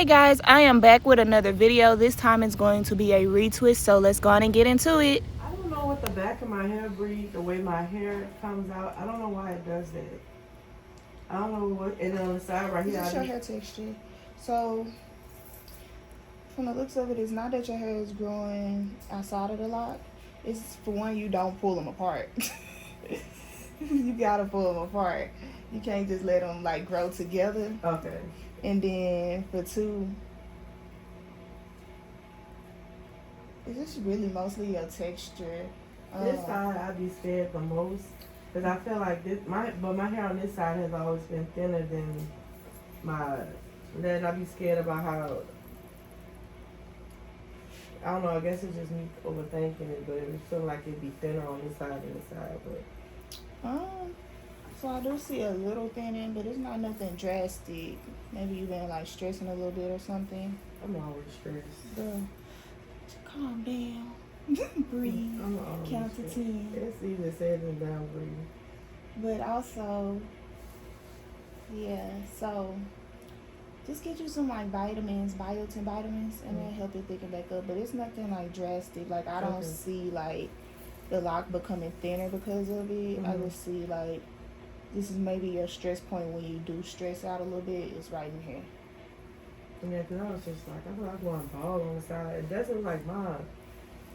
Hey guys, I am back with another video. This time it's going to be a retwist, so let's go on and get into it. I don't know what the back of my hair breathes, the way my hair comes out. I don't know why it does that. I don't know what, and on the side right here. This is your hair texture. So, from the looks of it, it's not that your hair is growing outside of the lock. It's for one, you don't pull them apart. You gotta pull them apart. You can't just let them like grow together. Okay. And then for two, it's just really mostly your texture. This side I be scared the most because I feel like my hair on this side has always been thinner than my. Then I be scared about how. I don't know. I guess it's just me overthinking it, but it feel like it'd be thinner on this side than this side. But so I do see a little thinning, but it's not nothing drastic. Maybe you've been like stressing a little bit or something. I'm always stressed. Girl, calm down. Breathe. Count to 10. It's easier said than done, breathe. But also, yeah, so just get you some like vitamins, biotin vitamins, and then help it thicken back up. But it's nothing like drastic. Like I don't see like the lock becoming thinner because of it. I just see like this is maybe your stress point when you do stress out a little bit. It's right in here. Yeah, because I was just like, I feel like I'm going bald on the side. It doesn't look like mine.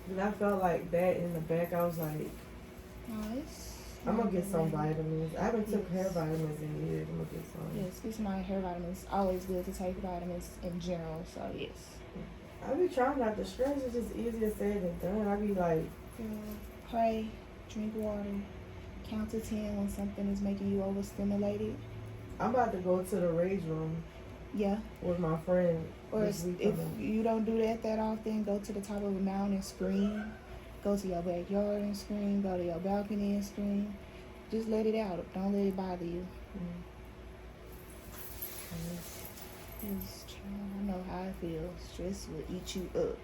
Because I felt like that in the back. I was like, I'm going to get some vitamins. I haven't took hair vitamins in years. I'm going to get some. Yes, get some hair vitamins. It's always good to take vitamins in general, so yes. I be trying not to stress. It's just easier said than done. I be like, pray, drink water, count to 10 when something is making you overstimulated. I'm about to go to the rage room. Yeah. With my friend. Or if you don't do that often, go to the top of a mountain and scream. Go to your backyard and scream. Go to your balcony and scream. Just let it out. Don't let it bother you. I know how I feel. Stress will eat you up.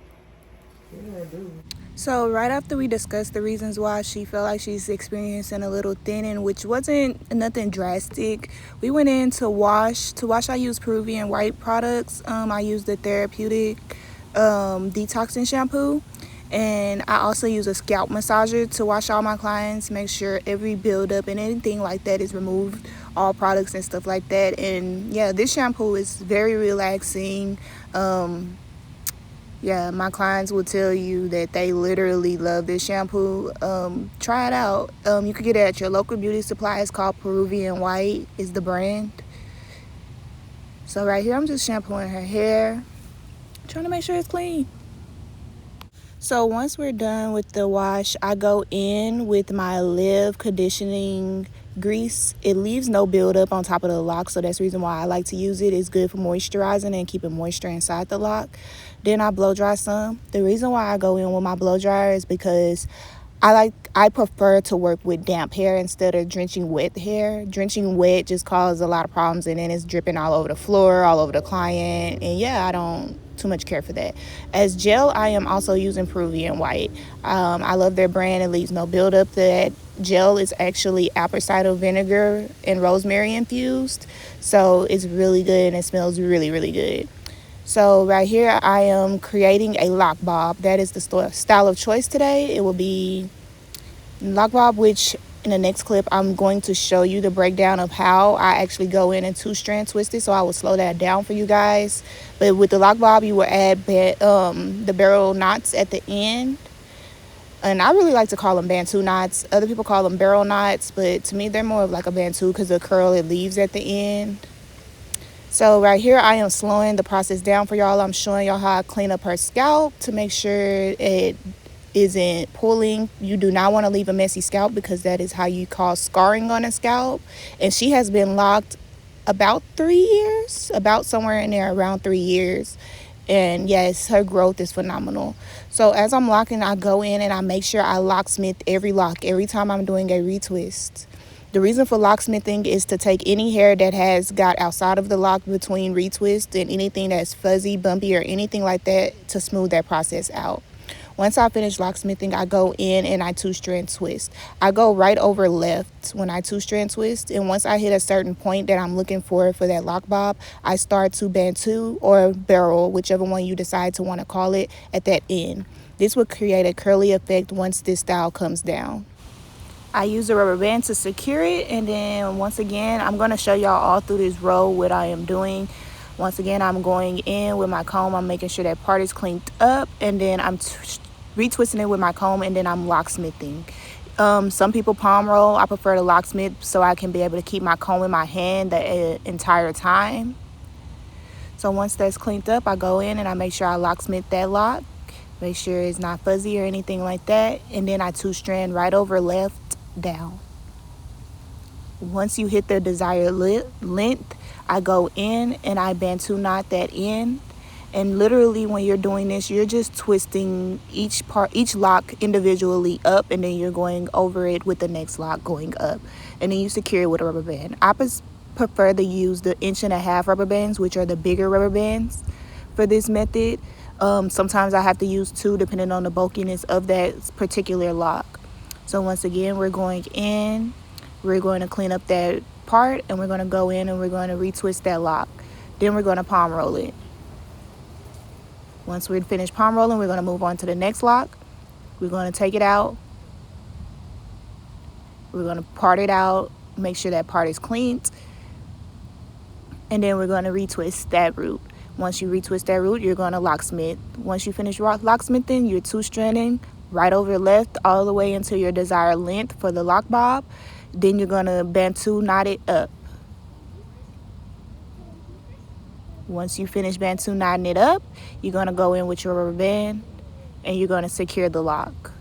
Yeah, I do. So right after we discussed the reasons why she felt like she's experiencing a little thinning, which wasn't nothing drastic, we went in to wash. To wash, I use Peruvian white products. I use the therapeutic Detox and shampoo. And I also use a scalp massager to wash all my clients, make sure every buildup and anything like that is removed, all products and stuff like that. And yeah, this shampoo is very relaxing. Yeah, my clients will tell you that they literally love this shampoo. Try it out. You can get it at your local beauty supply. It's called Peruvian White is the brand. So right here, I'm just shampooing her hair, trying to make sure it's clean. So once we're done with the wash, I go in with my Live conditioning grease. It leaves no buildup on top of the lock, so that's the reason why I like to use it. It's good for moisturizing and keeping moisture inside the lock. Then I blow dry some. The reason why I go in with my blow dryer is because I prefer to work with damp hair instead of drenching wet hair. Drenching wet just causes a lot of problems, and then it's dripping all over the floor, all over the client, and yeah, I don't too much care for that. As gel, I am also using Peruvian White. I love their brand. It leaves no buildup. That gel is actually apple cider vinegar and rosemary infused, so it's really good and it smells really, really good. So right here, I am creating a Loc Bob. That is the style of choice today. It will be Loc Bob, which in the next clip, I'm going to show you the breakdown of how I actually go in and 2-strand twist it. So I will slow that down for you guys. But with the Loc Bob, you will add the barrel knots at the end. And I really like to call them Bantu knots. Other people call them barrel knots, but to me, they're more of like a Bantu because the curl it leaves at the end. So right here, I am slowing the process down for y'all. I'm showing y'all how I clean up her scalp to make sure it isn't pulling. You do not want to leave a messy scalp because that is how you cause scarring on a scalp. And she has been locked about 3 years, about somewhere in there around 3 years. And yes, her growth is phenomenal. So as I'm locking, I go in and I make sure I locksmith every lock every time I'm doing a retwist. The reason for locksmithing is to take any hair that has got outside of the lock between retwist and anything that's fuzzy, bumpy, or anything like that to smooth that process out. Once I finish locksmithing, I go in and I two-strand twist. I go right over left when I two-strand twist, and once I hit a certain point that I'm looking for that Loc Bob, I start to bantu or barrel, whichever one you decide to want to call it, at that end. This will create a curly effect once this style comes down. I use a rubber band to secure it, and then once again, I'm going to show y'all all through this row what I am doing. Once again, I'm going in with my comb. I'm making sure that part is cleaned up, and then I'm retwisting it with my comb, and then I'm locksmithing. Some people palm roll. I prefer to locksmith so I can be able to keep my comb in my hand the entire time. So once that's cleaned up, I go in and I make sure I locksmith that lock. Make sure it's not fuzzy or anything like that. And then I two-strand right over left down. Once you hit the desired length, I go in and I bantu knot that end. And literally when you're doing this, you're just twisting each lock individually up, and then you're going over it with the next lock going up, and then you secure it with a rubber band. I prefer to use the 1.5-inch rubber bands, which are the bigger rubber bands for this method. Sometimes I have to use 2 depending on the bulkiness of that particular lock. So once again, we're going in, we're going to clean up that part, and we're going to go in and we're going to retwist that lock. Then we're going to palm roll it. Once we're finished palm rolling, we're going to move on to the next lock. We're going to take it out. We're going to part it out, make sure that part is cleaned. And then we're going to retwist that root. Once you retwist that root, you're going to locksmith. Once you finish locksmithing, you're two-stranding right over left all the way until your desired length for the Loc Bob. Then you're going to bantu knot it up. Once you finish bantu knotting it up, you're going to go in with your rubber band and you're going to secure the lock.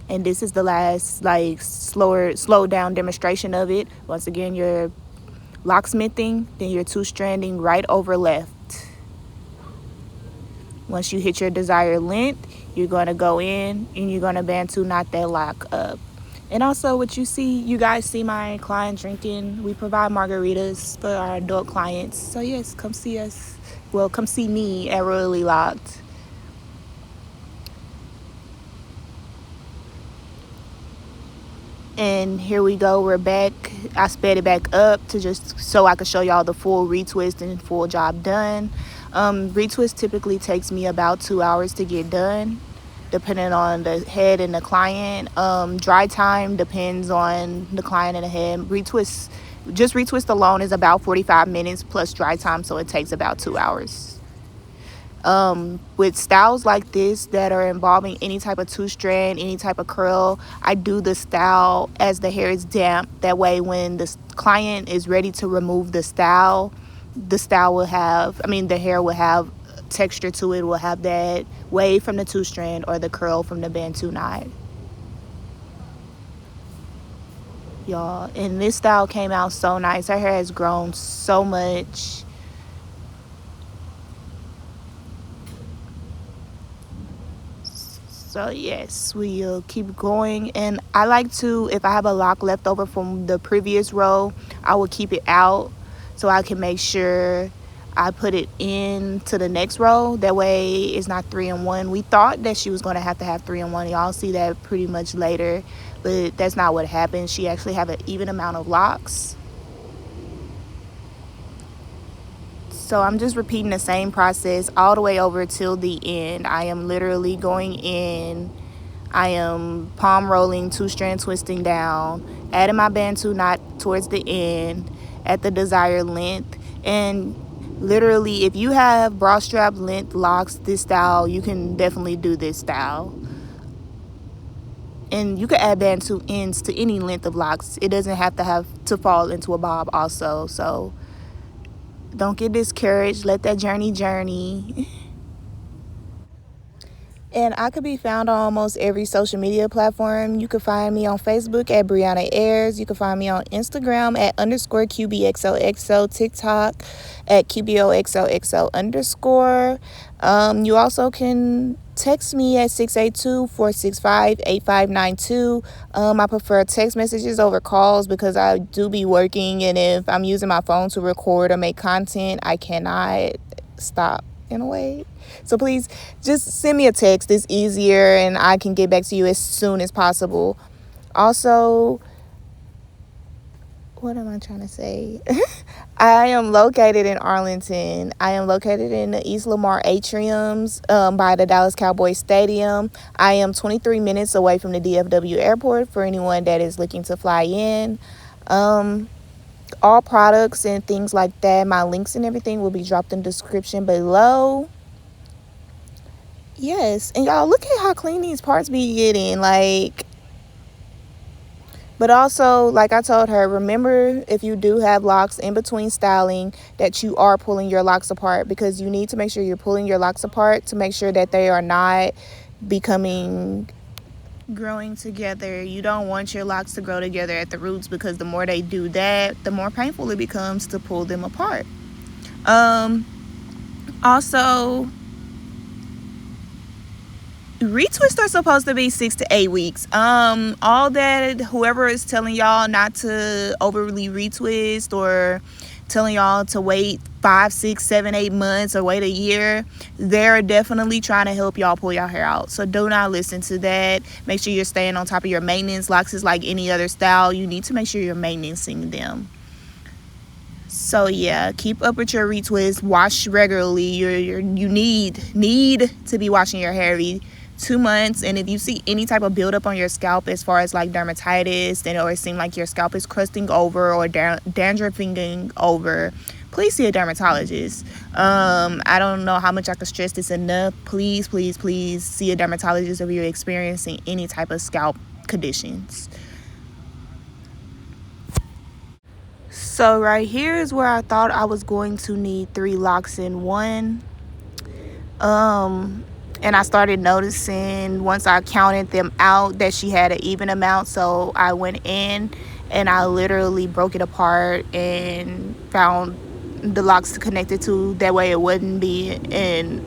And this is the last slow down demonstration of it. Once again, you're locksmithing, then you're two-stranding right over left. Once you hit your desired length, you're going to go in and you're going to bantu knot that lock up. And also what you guys see my client drinking. We provide margaritas for our adult clients. So yes, come see us. Well, come see me at Royally Loc'D. And here we go, we're back. I sped it back up to just so I could show y'all the full retwist and full job done. Retwist typically takes me about 2 hours to get done, depending on the head and the client. Dry time depends on the client and the head. Retwist alone is about 45 minutes plus dry time, so it takes about 2 hours. With styles like this that are involving any type of two-strand, any type of curl, I do the style as the hair is damp. That way when the client is ready to remove the hair will have texture to it, will have that wave from the two-strand or the curl from the bantu knot. Y'all, and this style came out so nice. Her hair has grown so much. So yes, we'll keep going. And I like to, if I have a lock left over from the previous row, I will keep it out so I can make sure I put it into the next row. That way it's not 3-in-1. We thought that she was going to have 3-in-1. Y'all see that pretty much later, but that's not what happened. She actually have an even amount of locks. So I'm just repeating the same process all the way over till the end. I am literally going in. I am palm rolling, two-strand twisting down, adding my bantu knot towards the end at the desired length. And literally, if you have bra strap length locks, this style, you can definitely do this style. And you can add bantu ends to any length of locks. It doesn't have to fall into a bob also. So don't get discouraged. Let that journey. And I could be found on almost every social media platform. You can find me on Facebook at Brianna Ayers. You can find me on Instagram at _QBXOXO, TikTok at QBOXOXO_. You also can text me at 682-465-8592. I prefer text messages over calls because I do be working, and if I'm using my phone to record or make content, I cannot stop in a way. So please just send me a text. It's easier and I can get back to you as soon as possible. Also, what am I trying to say? I am located in Arlington. I am located in the East Lamar atriums by the Dallas Cowboys Stadium. I am 23 minutes away from the DFW airport for anyone that is looking to fly in. All products and things like that, my links and everything will be dropped in the description below. Yes, and y'all, look at how clean these parts be getting. Like, but also, like I told her, remember, if you do have locks in between styling, that you are pulling your locks apart, because you need to make sure you're pulling your locks apart to make sure that they are not growing together. You don't want your locks to grow together at the roots, because the more they do that, the more painful it becomes to pull them apart. Also, retwists are supposed to be 6 to 8 weeks. All that, whoever is telling y'all not to overly retwist or telling y'all to wait 5, 6, 7, 8 months or wait a year, they're definitely trying to help y'all pull y'all hair out. So do not listen to that. Make sure you're staying on top of your maintenance. Locks is like any other style. You need to make sure you're maintaining them. So yeah, keep up with your retwist. Wash regularly. You need to be washing your hair every 2 months. And if you see any type of buildup on your scalp, as far as like dermatitis, or it seems like your scalp is crusting over or dandruffing over, please see a dermatologist. I don't know how much I can stress this enough. Please see a dermatologist if you're experiencing any type of scalp conditions. So right here is where I thought I was going to need 3 locks in one. And I started noticing, once I counted them out, that she had an even amount. So I went in and I literally broke it apart and found the locks connected to, that way it wouldn't be in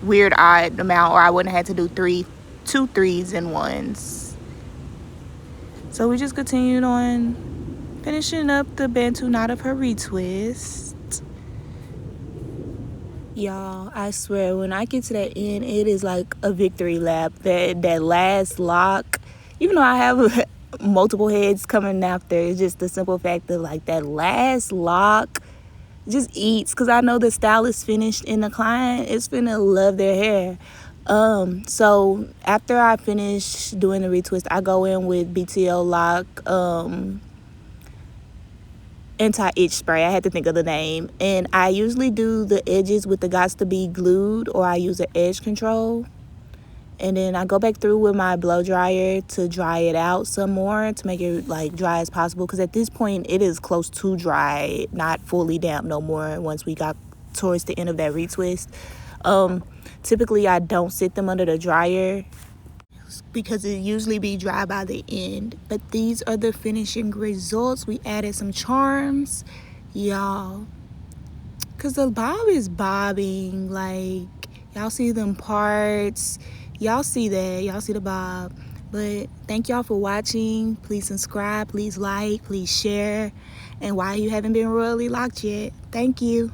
weird odd amount, or I wouldn't have had to do 2 3s in ones. So we just continued on finishing up the Bantu knot of her retwist. Y'all, I swear, when I get to that end, it is like a victory lap. That last lock, even though I have multiple heads coming after, it's just the simple fact that like that last lock just eats, because I know the style is finished and the client is finna love their hair. So after I finish doing the retwist, I go in with BTO Loc anti-itch spray. I had to think of the name. And I usually do the edges with the Gots to be glued, or I use an edge control. And then I go back through with my blow dryer to dry it out some more, to make it like dry as possible, because at this point it is close to dry, not fully damp no more once we got towards the end of that retwist. Typically I don't sit them under the dryer, because it usually be dry by the end. But these are the finishing results. We added some charms, y'all, because the bob is bobbing. Like, y'all see them parts, y'all see that, y'all see the bob. But thank y'all for watching. Please subscribe, please like, please share, and why you haven't been royally locked yet, thank you.